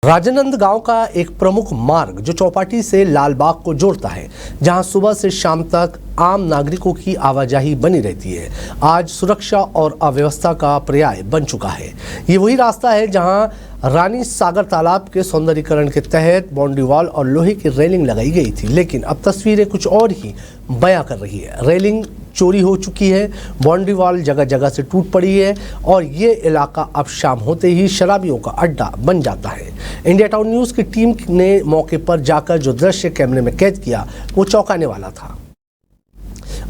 राजानंद गांव का एक प्रमुख मार्ग जो चौपाटी से लालबाग को जोड़ता है, जहां सुबह से शाम तक आम नागरिकों की आवाजाही बनी रहती है, आज सुरक्षा और अव्यवस्था का पर्याय बन चुका है। ये वही रास्ता है जहां रानी सागर तालाब के सौंदर्यीकरण के तहत बाउंड्री वॉल और लोहे की रेलिंग लगाई गई थी, लेकिन अब तस्वीरें कुछ और ही बयां कर रही है। रेलिंग चोरी हो चुकी है, बाउंड्री वॉल जगह जगह से टूट पड़ी है और ये इलाका अब शाम होते ही शराबियों का अड्डा बन जाता है। इंडिया टाउन न्यूज़ की टीम ने मौके पर जाकर जो दृश्य कैमरे में कैद किया वो चौंकाने वाला था।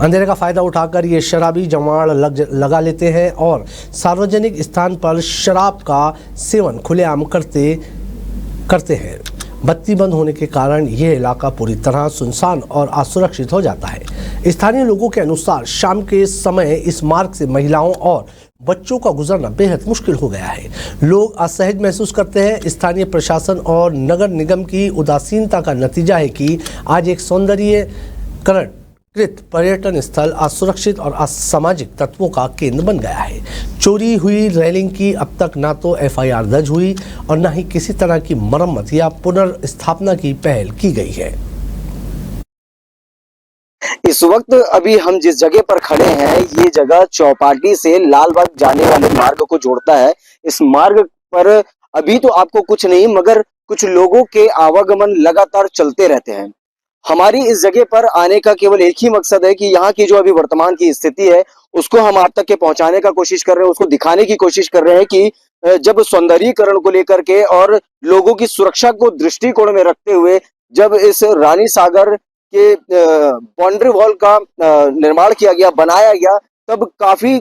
अंधेरे का फायदा उठाकर ये शराबी जमाड़ लगा लेते हैं और सार्वजनिक स्थान पर शराब का सेवन खुलेआम करते हैं। बत्ती बंद होने के कारण यह इलाका पूरी तरह सुनसान और असुरक्षित हो जाता है। स्थानीय लोगों के अनुसार शाम के समय इस मार्ग से महिलाओं और बच्चों का गुजरना बेहद मुश्किल हो गया है। लोग असहज महसूस करते हैं। स्थानीय प्रशासन और नगर निगम की उदासीनता का नतीजा है कि आज एक सौंदर्यीकरण कृत पर्यटन स्थल असुरक्षित और असामाजिक तत्वों का केंद्र बन गया है। चोरी हुई रेलिंग की अब तक ना तो एफआईआर दर्ज हुई और न ही किसी तरह की मरम्मत या पुनर्स्थापना की पहल की गई है। इस वक्त अभी हम जिस जगह पर खड़े हैं, ये जगह चौपाटी से लालबाग जाने वाले मार्ग को जोड़ता है। इस मार्ग पर अभी तो आपको कुछ नहीं मगर कुछ लोगों के आवागमन लगातार चलते रहते हैं। हमारी इस जगह पर आने का केवल एक ही मकसद है कि यहाँ की जो अभी वर्तमान की स्थिति है उसको हम आप तक के पहुंचाने का कोशिश कर रहे हैं, उसको दिखाने की कोशिश कर रहे हैं कि जब सौंदर्यीकरण को लेकर के और लोगों की सुरक्षा को दृष्टिकोण में रखते हुए जब इस रानी सागर के बाउंड्री वॉल का निर्माण किया गया, बनाया गया, तब काफी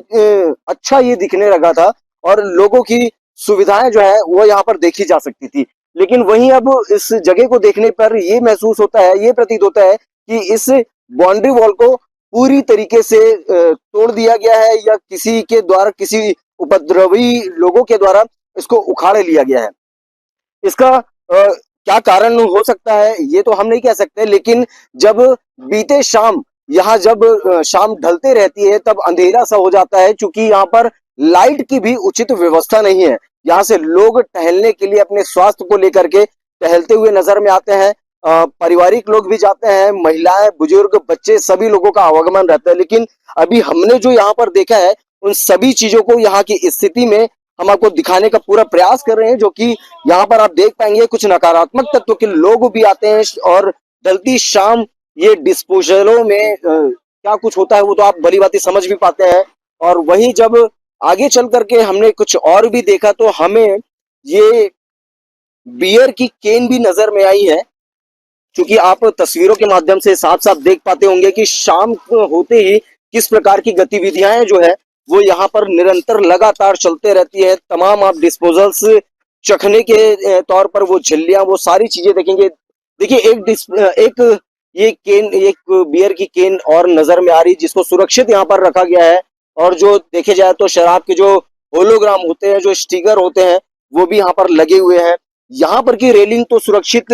अच्छा ये दिखने लगा था और लोगों की सुविधाएं जो है वो यहाँ पर देखी जा सकती थी। लेकिन वहीं अब इस जगह को देखने पर ये महसूस होता है, ये प्रतीत होता है कि इस बाउंड्री वॉल को पूरी तरीके से तोड़ दिया गया है या किसी के द्वारा, किसी उपद्रवी लोगों के द्वारा इसको उखाड़ लिया गया है। इसका क्या कारण हो सकता है ये तो हम नहीं कह सकते, लेकिन जब बीते शाम यहाँ जब शाम ढलते रहती है तब अंधेरा सा हो जाता है, क्योंकि यहाँ पर लाइट की भी उचित व्यवस्था नहीं है। यहाँ से लोग टहलने के लिए अपने स्वास्थ्य को लेकर के टहलते हुए नजर में आते हैं। पारिवारिक लोग भी जाते हैं, महिलाएं, बुजुर्ग, बच्चे, सभी लोगों का आवागमन रहता है। लेकिन अभी हमने जो यहाँ पर देखा है उन सभी चीजों को यहाँ की स्थिति में हम आपको दिखाने का पूरा प्रयास कर रहे हैं, जो कि यहाँ पर आप देख पाएंगे कुछ नकारात्मक तत्व के लोग भी आते हैं और ढलती शाम ये डिस्पोजलों में क्या कुछ होता है वो तो आप भली भांति समझ भी पाते हैं। और वहीं जब आगे चल करके हमने कुछ और भी देखा तो हमें ये बियर की केन भी नजर में आई है, क्योंकि आप तस्वीरों के माध्यम से साफ साफ देख पाते होंगे कि शाम होते ही किस प्रकार की गतिविधियां जो है वो यहाँ पर निरंतर लगातार चलते रहती है। तमाम आप डिस्पोजल्स चखने के तौर पर वो झिल्लियां, वो सारी चीजें देखेंगे। देखिए एक ये केन, एक बियर की केन और नजर में आ रही जिसको सुरक्षित यहाँ पर रखा गया है। और जो देखे जाए तो शराब के जो होलोग्राम होते हैं, जो स्टिकर होते हैं, वो भी यहाँ पर लगे हुए हैं। यहाँ पर की रेलिंग तो सुरक्षित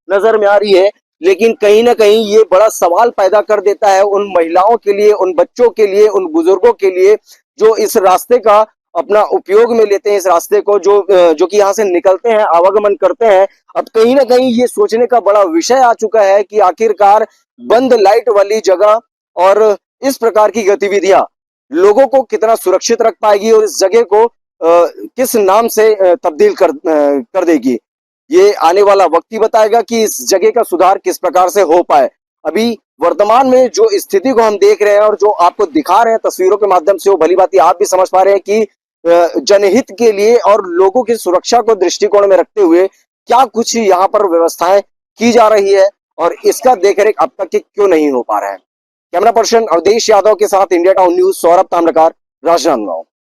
नजर में आ रही है, लेकिन कहीं ना कहीं ये बड़ा सवाल पैदा कर देता है उन महिलाओं के लिए, उन बच्चों के लिए, उन बुजुर्गों के लिए जो इस रास्ते का अपना उपयोग में लेते हैं, इस रास्ते को जो कि यहाँ से निकलते हैं, आवागमन करते हैं। अब कहीं ना कहीं ये सोचने का बड़ा विषय आ चुका है कि आखिरकार बंद लाइट वाली जगह और इस प्रकार की गतिविधियां लोगों को कितना सुरक्षित रख पाएगी और इस जगह को किस नाम से तब्दील कर देगी। ये आने वाला वक्त ही बताएगा कि इस जगह का सुधार किस प्रकार से हो पाए। अभी वर्तमान में जो स्थिति को हम देख रहे हैं और जो आपको दिखा रहे हैं तस्वीरों के माध्यम से, वो भली भांति आप भी समझ पा रहे हैं कि जनहित के लिए और लोगों की सुरक्षा को दृष्टिकोण में रखते हुए क्या कुछ यहाँ पर व्यवस्थाएं की जा रही है और इसका देखरेख अब तक क्यों नहीं हो पा रहा है। कैमरा पर्सन अवधेश यादव के साथ India town news, Saurabh Tamrakar, Rajnandgaon.